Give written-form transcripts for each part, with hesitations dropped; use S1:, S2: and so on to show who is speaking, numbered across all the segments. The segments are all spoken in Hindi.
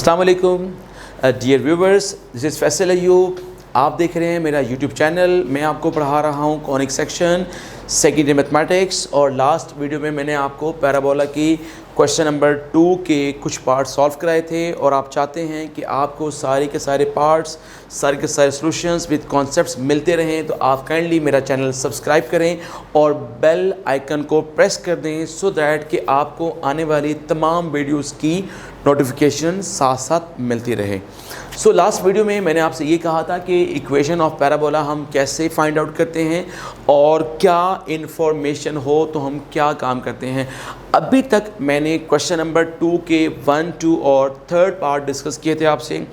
S1: अस्सलाम वालेकुम dear viewers, this is Faisal Ayub. आप देख रहे हैं मेरा यूट्यूब चैनल। मैं आपको पढ़ा रहा हूँ कॉनिक सेक्शन सेकेंडरी मैथमेटिक्स, और लास्ट वीडियो में मैंने आपको पैराबोला की क्वेश्चन नंबर 2 के कुछ पार्ट सॉल्व कराए थे, और आप चाहते हैं कि आपको सारे के सारे पार्ट्स, सारे के सारे सॉल्यूशंस विद कॉन्सेप्ट्स मिलते रहें, तो आप काइंडली मेरा चैनल सब्सक्राइब करें और बेल आइकन को प्रेस कर दें सो दैट कि आपको आने वाली तमाम वीडियोस की नोटिफिकेशन साथ साथ मिलती रहे। सो लास्ट वीडियो में मैंने आपसे ये कहा था कि इक्वेशन ऑफ पैराबोला हम कैसे फाइंड आउट करते हैं और क्या इन्फॉर्मेशन हो तो हम क्या काम करते हैं। अभी तक मैंने क्वेश्चन नंबर 2 के 1, 2 और 3rd पार्ट डिस्कस किए थे आपसे।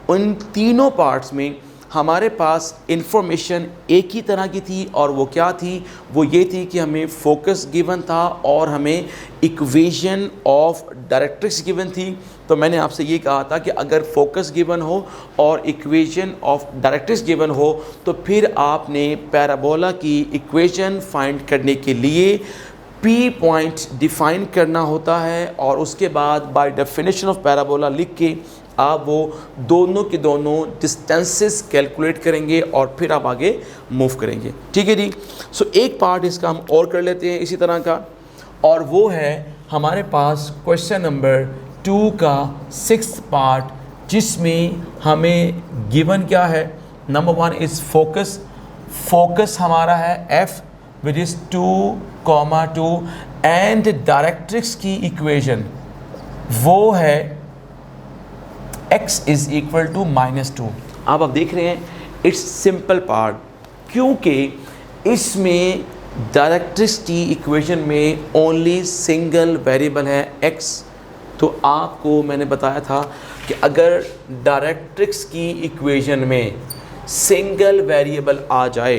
S1: उन तीनों पार्ट्स में हमारे पास इन्फॉर्मेशन एक ही तरह की थी, और वो क्या थी? वो ये थी कि हमें फोकस गिवन था और हमें इक्वेशन ऑफ डायरेक्ट्रिक्स गिवन थी। तो मैंने आपसे ये कहा था कि अगर फोकस गिवन हो और इक्वेशन ऑफ डायरेक्ट्रिक्स गिवन हो तो फिर आपने पैराबोला की इक्वेशन फाइंड करने के लिए पी पॉइंट डिफाइन करना होता है, और उसके बाद बाय डेफिनेशन ऑफ पैराबोला लिख के आप वो दोनों के दोनों डिस्टेंसेस कैलकुलेट करेंगे और फिर आप आगे मूव करेंगे। ठीक है जी। सो एक पार्ट इसका हम और कर लेते हैं इसी तरह का, और वो है हमारे पास क्वेश्चन नंबर 2 का 6th पार्ट, जिसमें हमें गिवन क्या है? Number 1 is focus. फोकस हमारा है F which is 2,2, and directrix की इक्वेशन वो है x इज़ इक्वल टू -2। अब आप देख रहे हैं इट्स सिंपल पार्ट, क्योंकि इसमें डायरेक्ट्रिक्स की इक्वेशन में ओनली सिंगल वेरिएबल है x। तो आपको मैंने बताया था कि अगर डायरेक्ट्रिक्स की इक्वेशन में सिंगल वेरिएबल आ जाए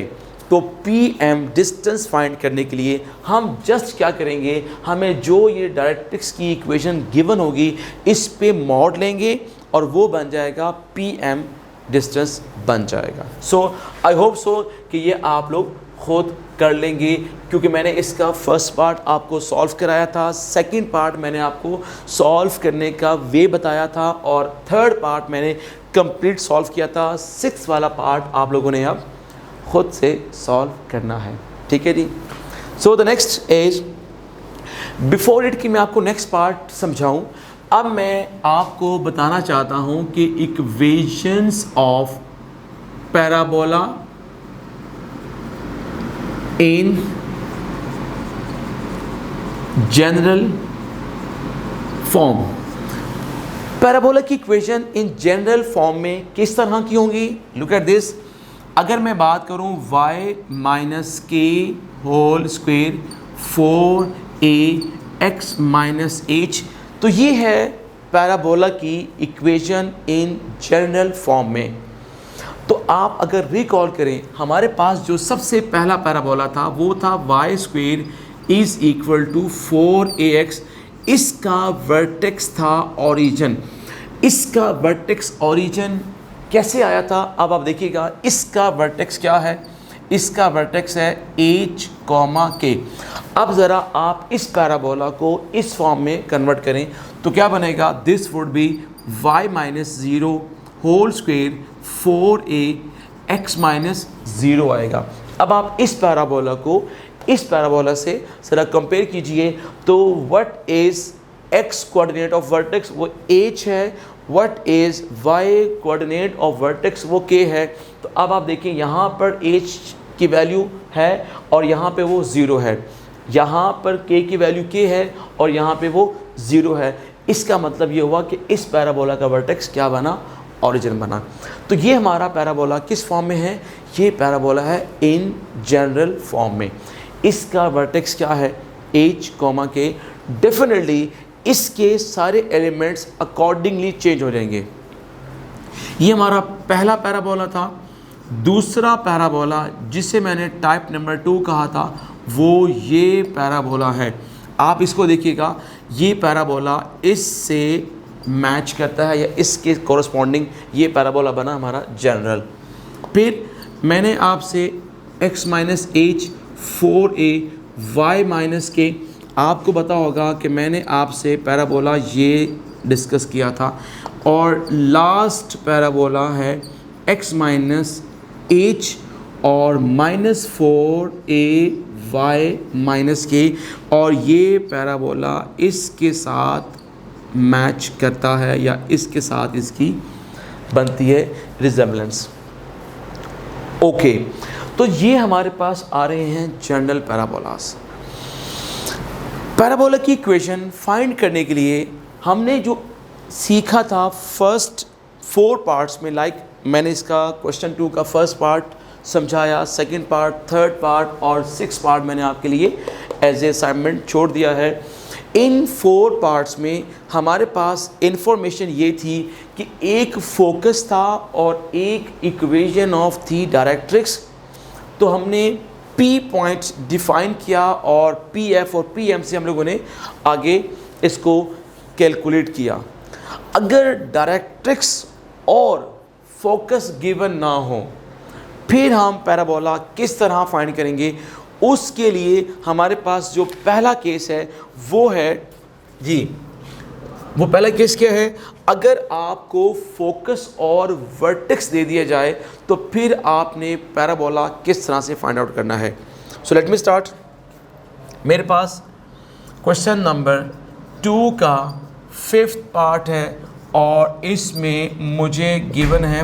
S1: तो PM डिस्टेंस फाइंड करने के लिए हम जस्ट क्या करेंगे, हमें जो ये डायरेक्ट्रिक्स की इक्वेशन गिवन होगी इस पे मॉड लेंगे और वो बन जाएगा PM डिस्टेंस बन जाएगा। सो आई होप सो कि ये आप लोग खुद कर लेंगे, क्योंकि मैंने इसका फर्स्ट पार्ट आपको सॉल्व कराया था, सेकंड पार्ट मैंने आपको सॉल्व करने का वे बताया था, और थर्ड पार्ट मैंने कंप्लीट सॉल्व किया था। 6th वाला पार्ट आप लोगों ने अब खुद से सॉल्व करना है। ठीक है जी। So the next is, before it कि मैं आपको नेक्स्ट पार्ट समझाऊं, अब मैं आपको बताना चाहता हूं कि equations of parabola in general form. Parabola की इक्वेशन इन जनरल फॉर्म में किस तरह की होंगी? Look at this. अगर मैं बात करूं y - k whole square 4ax - h, तो ये है पैराबोला की इक्वेशन इन जनरल फॉर्म में। तो आप अगर रिकॉल करें, हमारे पास जो सबसे पहला पैराबोला था वो था y² is equal to 4ax। इसका वर्टेक्स था ओरिजिन। इसका वर्टेक्स ओरिजिन कैसे आया था? अब आप देखिएगा, इसका वर्टेक्स क्या है? इसका वर्टेक्स है h, k। अब ज़रा आप इस पैराबोला को इस फॉर्म में कन्वर्ट करें तो क्या बनेगा? This would be y - 0 whole square 4ax - 0 आएगा। अब आप इस पैराबोला को इस पैराबोला से ज़रा कंपेयर कीजिए, तो what is x coordinate of vertex? वो h है। What is y coordinate of vertex? वो k है। तो अब आप देखिए, यहाँ पर h की वैल्यू है और यहाँ पे वो 0 है, यहाँ पर k की वैल्यू k है और यहाँ पे वो 0 है। इसका मतलब ये हुआ कि इस पैराबोला का वर्टेक्स क्या बना? ओरिजिन बना। तो ये हमारा पैराबोला किस फॉर्म में है? ये पैराबोला है इन जनरल फॉर्म में। इसका वर्टेक्स क्या है? h, k। डेफिनेटली इसके सारे एलिमेंट्स अकॉर्डिंगली चेंज हो जाएंगे। ये हमारा पहला पैराबोला था। दूसरा पैराबोला जिसे मैंने टाइप नंबर 2 कहा था वो ये पैराबोला है। आप इसको देखिएगा, ये पैराबोला इससे मैच करता है या इसके कोरस्पॉन्डिंग ये पैराबोला बना हमारा जनरल। फिर मैंने आपसे x - h 4a y - k, आपको पता होगा कि मैंने आपसे पैराबोला ये डिस्कस किया था, और लास्ट पैराबोला है x माइनस एच और -4ay माइनस के, और ये पैराबोला इसके साथ मैच करता है या इसके साथ इसकी बनती है रिजेम्बलेंस। ओके, तो ये हमारे पास आ रहे हैं जनरल पैराबोलास। पैराबोला की इक्वेशन फाइंड करने के लिए हमने जो सीखा था फर्स्ट 4 पार्ट्स में, मैंने इसका क्वेश्चन 2 का फर्स्ट पार्ट समझाया, सेकंड पार्ट, थर्ड पार्ट और 6 पार्ट मैंने आपके लिए एज ए असाइनमेंट छोड़ दिया है। इन 4 पार्ट्स में हमारे पास इंफॉर्मेशन ये थी कि एक फोकस था और एक इक्वेशन ऑफ थी डायरेक्ट्रिक्स। तो हमने P पॉइंट्स डिफाइन किया और PF और PM से हम लोगों ने आगे इसको कैलकुलेट किया। अगर डायरेक्ट्रिक्स और फोकस गिवन ना हो फिर हम पैराबोला किस तरह फाइंड करेंगे, उसके लिए हमारे पास जो पहला केस है वो है जी, वो पहला केस क्या है, अगर आपको फोकस और वर्टेक्स दे दिया जाए तो फिर आपने पैराबोला किस तरह से फाइंड आउट करना है। So let me start. मेरे पास क्वेश्चन नंबर 2 का 5th पार्ट है और इसमें मुझे गिवन है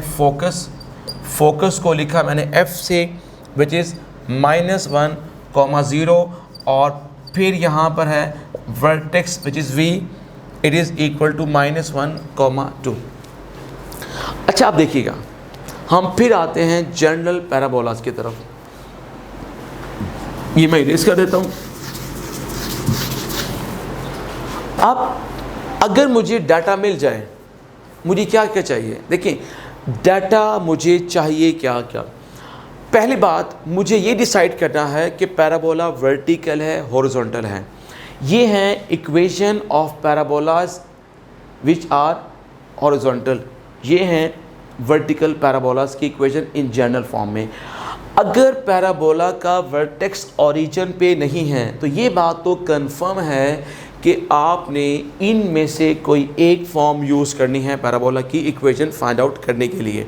S1: फोकस को लिखा मैंने F से विच इज़ -1,0 और फिर यहाँ पर है vertex which is V, it is equal to -1,2। अच्छा, आप देखिएगा, हम फिर आते हैं जनरल पैराबोलास की तरफ। ये मैं इरेज कर देता हूँ। अब अगर मुझे डाटा मिल जाए, मुझे क्या क्या चाहिए, देखिए डाटा मुझे चाहिए क्या क्या। पहली बात, मुझे ये डिसाइड करना है कि पैराबोला वर्टिकल है हॉरिजॉन्टल है। ये हैं equation of parabolas which are horizontal, ये हैं वर्टिकल पैराबोलास की इक्वेशन इन जनरल फॉर्म में। अगर पैराबोला का वर्टेक्स ओरिजिन पे नहीं है तो ये बात तो कंफर्म है कि आपने इनमें से कोई एक फॉर्म यूज़ करनी है पैराबोला की इक्वेशन फाइंड आउट करने के लिए।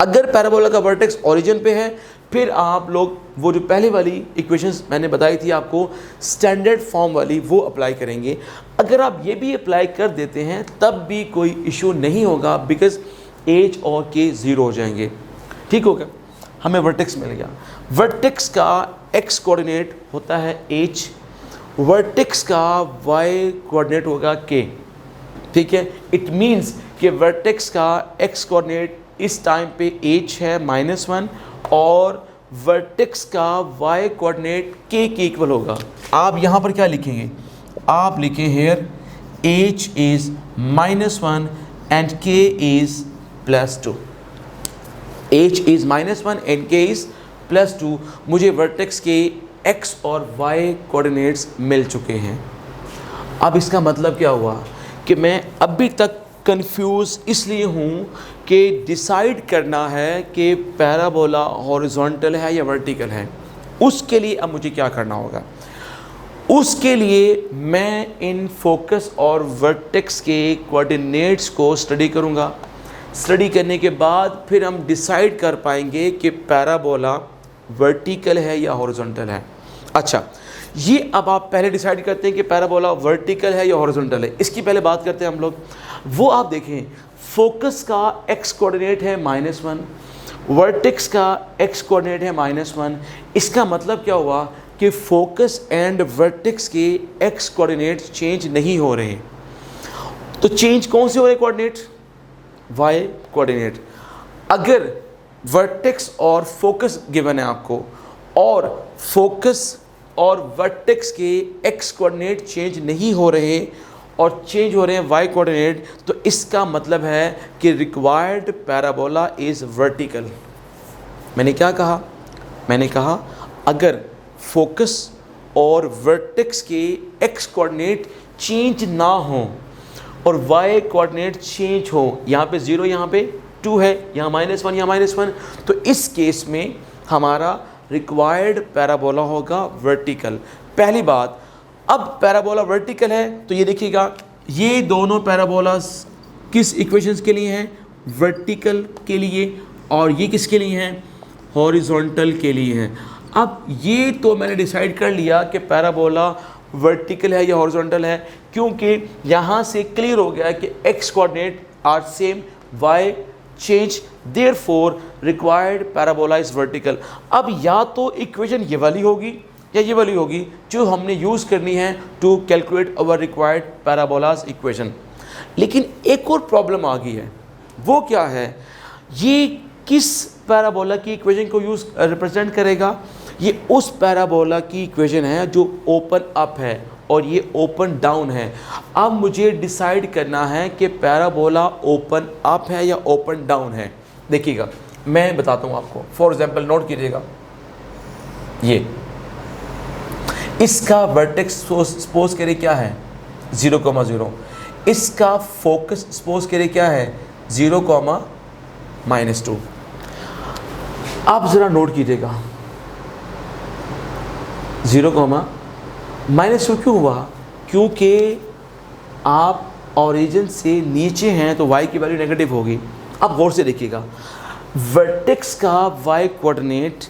S1: अगर पैराबोला का वर्टेक्स ओरिजिन पे है फिर आप लोग वो जो पहले वाली इक्वेशंस मैंने बताई थी आपको स्टैंडर्ड फॉर्म वाली, वो अप्लाई करेंगे। अगर आप ये भी अप्लाई कर देते हैं तब भी कोई इशू नहीं होगा, बिकॉज एच और के 0 हो जाएंगे। ठीक हो गया, हमें वर्टेक्स मिल गया। वर्टेक्स का एक्स कोऑर्डिनेट होता है एच, वर्टेक्स का वाई कोऑर्डिनेट होगा के। ठीक है, इट मीन्स कि वर्टेक्स का एक्स कोऑर्डिनेट इस टाइम पे एच है -1 और वर्टेक्स का वाई कोऑर्डिनेट के इक्वल होगा। आप यहाँ पर क्या लिखेंगे, आप लिखें हेयर एच इज़ -1 एंड के is +2। h is -1 and k is +2। मुझे वर्टेक्स के x और y कोऑर्डिनेट्स मिल चुके हैं। अब इसका मतलब क्या हुआ कि मैं अभी तक कंफ्यूज इसलिए हूँ कि डिसाइड करना है कि पैराबोला हॉरिजॉन्टल है या वर्टिकल है। उसके लिए अब मुझे क्या करना होगा, उसके लिए मैं इन फोकस और वर्टेक्स के कोऑर्डिनेट्स को स्टडी करूँगा। स्टडी करने के बाद फिर हम डिसाइड कर पाएंगे कि पैराबोला वर्टिकल है या हॉरिजॉन्टल है। अच्छा, ये अब आप पहले डिसाइड करते हैं कि पैराबोला वर्टिकल है या हॉरिजॉन्टल है, इसकी पहले बात करते हैं हम लोग। वो आप देखें, फोकस का एक्स कोऑर्डिनेट है -1, वर्टेक्स का एक्स कोऑर्डिनेट है -1। इसका मतलब क्या हुआ कि फोकस एंड वर्टेक्स के एक्स कोऑर्डिनेट चेंज नहीं हो रहे। तो चेंज कौन से हो रहे कोऑर्डिनेट, वाई कोऑर्डिनेट। अगर वर्टेक्स और फोकस गिवन है आपको और फोकस और वर्टेक्स के एक्स कोऑर्डिनेट चेंज नहीं हो रहे और चेंज हो रहे हैं वाई कोऑर्डिनेट, तो इसका मतलब है कि रिक्वायर्ड पैराबोला इज़ वर्टिकल। मैंने क्या कहा, मैंने कहा अगर फोकस और वर्टेक्स के एक्स कोऑर्डिनेट चेंज ना हो और वाई कोऑर्डिनेट चेंज हो, यहाँ पे 0 यहाँ पे 2 है, यहाँ -1 यहाँ -1, तो इस केस में हमारा रिक्वायर्ड पैराबोला होगा वर्टिकल। पहली बात, अब पैराबोला वर्टिकल है तो ये देखिएगा, ये दोनों पैराबोलास किस इक्वेशंस के लिए हैं? वर्टिकल के लिए, और ये किसके लिए हैं? हॉरिजॉन्टल के लिए हैं। अब ये तो मैंने डिसाइड कर लिया कि पैराबोला वर्टिकल है या हॉरिजॉन्टल है, क्योंकि यहाँ से क्लियर हो गया कि x coordinate are same, y change, therefore required parabola is vertical. अब या तो इक्वेशन ये वाली होगी या ये वाली होगी जो हमने यूज़ करनी है to calculate our required parabola's equation. लेकिन एक और प्रॉब्लम आ गई है, वो क्या है? ये किस पैराबोला की इक्वेशन को यूज़ रिप्रेजेंट करेगा? ये उस पैराबोला की इक्वेशन है जो ओपन अप है और ये ओपन डाउन है। अब मुझे डिसाइड करना है कि पैराबोला ओपन अप है या ओपन डाउन है। देखिएगा, मैं बताता हूँ आपको। फॉर एग्जांपल नोट कीजिएगा, ये इसका वर्टेक्स सपोज करें क्या है? 0,0। इसका फोकस सपोज करें क्या है? 0,-2। आप ज़रा नोट कीजिएगा, 0,-2 क्यों हुआ? क्योंकि आप ओरिजिन से नीचे हैं तो y की वैल्यू नेगेटिव होगी। अब गौर से देखिएगा, वर्टेक्स का y कोऑर्डिनेट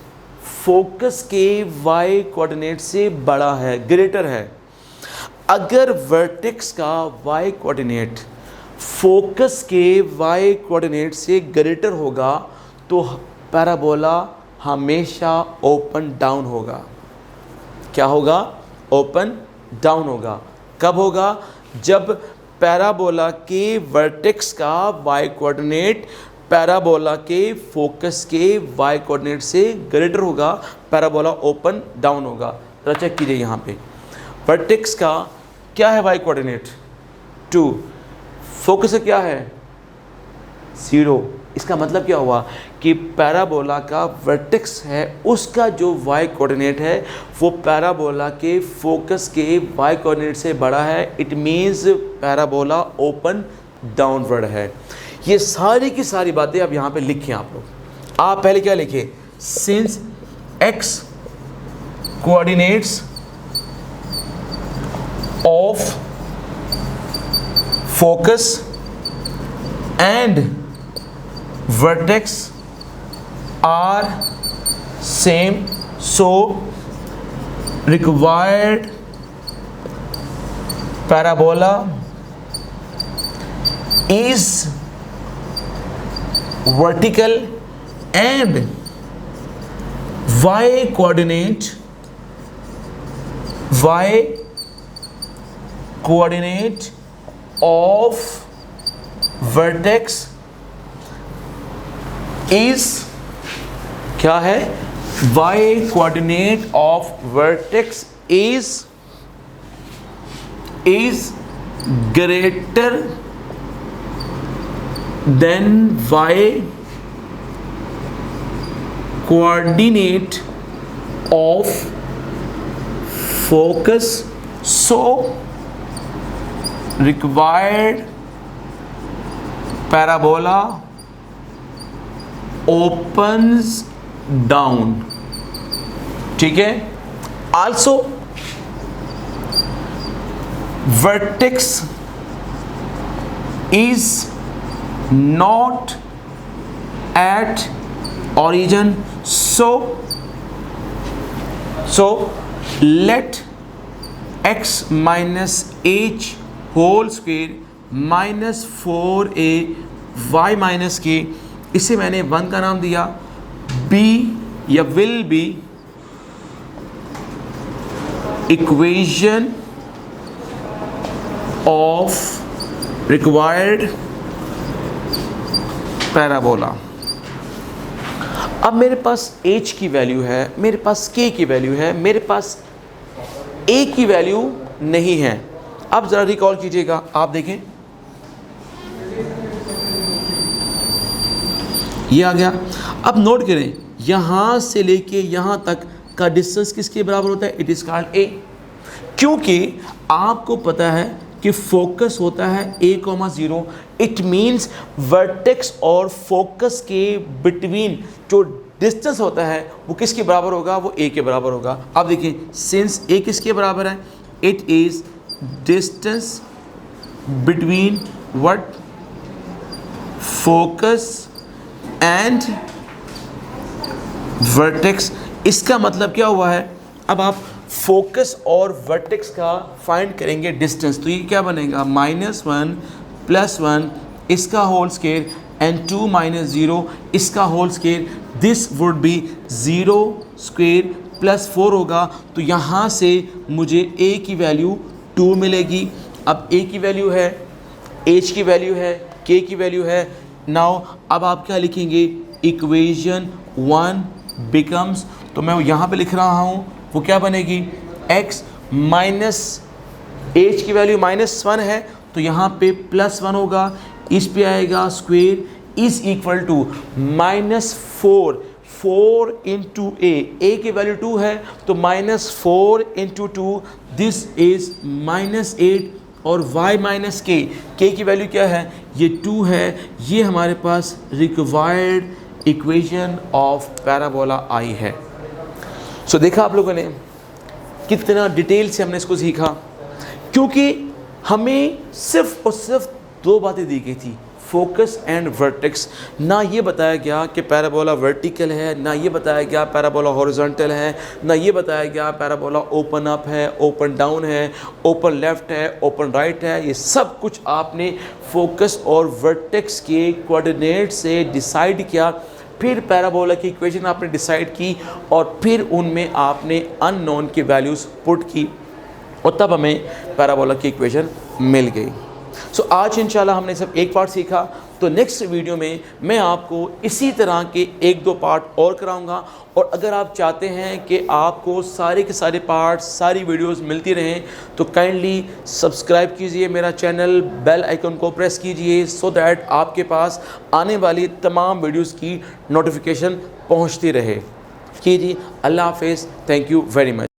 S1: फोकस के y कोऑर्डिनेट से बड़ा है, ग्रेटर है। अगर वर्टेक्स का y कोऑर्डिनेट फोकस के y कोऑर्डिनेट से ग्रेटर होगा तो पैराबोला हमेशा ओपन डाउन होगा। क्या होगा? ओपन डाउन होगा। कब होगा? जब पैराबोला के वर्टेक्स का y कोऑर्डिनेट पैराबोला के फोकस के y कोऑर्डिनेट से ग्रेटर होगा, पैराबोला ओपन डाउन होगा। जरा चेक कीजिए, यहाँ पे वर्टेक्स का क्या है y कोऑर्डिनेट? 2। फोकस का क्या है? 0। इसका मतलब क्या हुआ कि पैराबोला का वर्टेक्स है, उसका जो y कोऑर्डिनेट है वो पैराबोला के फोकस के y कोऑर्डिनेट से बड़ा है। It means parabola open downward है। ये सारी की सारी बातें अब यहाँ पे लिखें आप लोग। आप पहले क्या लिखें? Since x coordinates of focus and vertex are same, so required parabola is vertical and y coordinate of vertex is क्या है? y coordinate of vertex is greater than y coordinate of focus, so required parabola opens down। ठीक है? also vertex is not at origin, so let x minus h whole square minus 4a y minus k, इसे मैंने 1 का नाम दिया, बी या will be equation of required parabola. अब मेरे पास h की वैल्यू है, मेरे पास k की वैल्यू है, मेरे पास a की वैल्यू नहीं है। अब ज़रा रिकॉल कीजिएगा, आप देखें ये आ गया। अब नोट करें, यहाँ से लेके यहाँ तक का डिस्टेंस किसके बराबर होता है? इट इज़ कॉल्ड a, क्योंकि आपको पता है कि फोकस होता है a,0। इट मीन्स वर्टेक्स और फोकस के बिटवीन जो डिस्टेंस होता है वो किसके बराबर होगा? वो a के बराबर होगा। अब देखिए, सिंस a किसके बराबर है? It is distance between what? Focus and vertex. इसका मतलब क्या हुआ है, अब आप फोकस और वर्टेक्स का फाइंड करेंगे डिस्टेंस, तो ये क्या बनेगा -1 + 1 इसका होल स्क्वायर एंड 2 - 0 इसका whole square. This would be 0 square + 4 होगा। तो यहाँ से मुझे a की वैल्यू 2 मिलेगी। अब a की वैल्यू है, h की वैल्यू है, k की वैल्यू है। नाउ अब आप क्या लिखेंगे, इक्वेशन 1 बिकम्स, तो मैं यहाँ पे लिख रहा हूँ, वो क्या बनेगी, x माइनस h की वैल्यू -1 है तो यहाँ पे +1 होगा, इस पे आएगा square is equal to -4 into a की वैल्यू 2 है तो -4 इंटू 2 दिस इज -8 और y माइनस k की वैल्यू क्या है, ये 2 है। ये हमारे पास रिक्वायर्ड इक्वेशन ऑफ पैराबोला आई है। सो देखा आप लोगों ने कितना डिटेल से हमने इसको सीखा, क्योंकि हमें सिर्फ और सिर्फ 2 बातें दी गई थी, फोकस एंड वर्टेक्स। ना ये बताया गया कि पैराबोला वर्टिकल है, ना ये बताया गया पैराबोला हॉरिजॉन्टल है, ना ये बताया गया पैराबोला ओपन अप है, ओपन डाउन है, ओपन लेफ्ट है, ओपन राइट है। ये सब कुछ आपने फोकस और वर्टेक्स के कोऑर्डिनेट से डिसाइड किया, फिर पैराबोला की इक्वेशन आपने डिसाइड की और फिर उनमें आपने अननोन की वैल्यूज़ पुट की और तब हमें पैराबोला की इक्वेशन मिल गई। सो आज इंशाल्लाह हमने सब एक पार्ट सीखा, तो नेक्स्ट वीडियो में मैं आपको इसी तरह के 1-2 पार्ट और कराऊंगा। और अगर आप चाहते हैं कि आपको सारे के सारे पार्ट, सारी वीडियोस मिलती रहें, तो काइंडली सब्सक्राइब कीजिए मेरा चैनल, बेल आइकन को प्रेस कीजिए, सो दैट आपके पास आने वाली तमाम वीडियोस की नोटिफिकेशन पहुंचती रहे। कीजिए। अल्लाह हाफिज़, थैंक यू वेरी मच।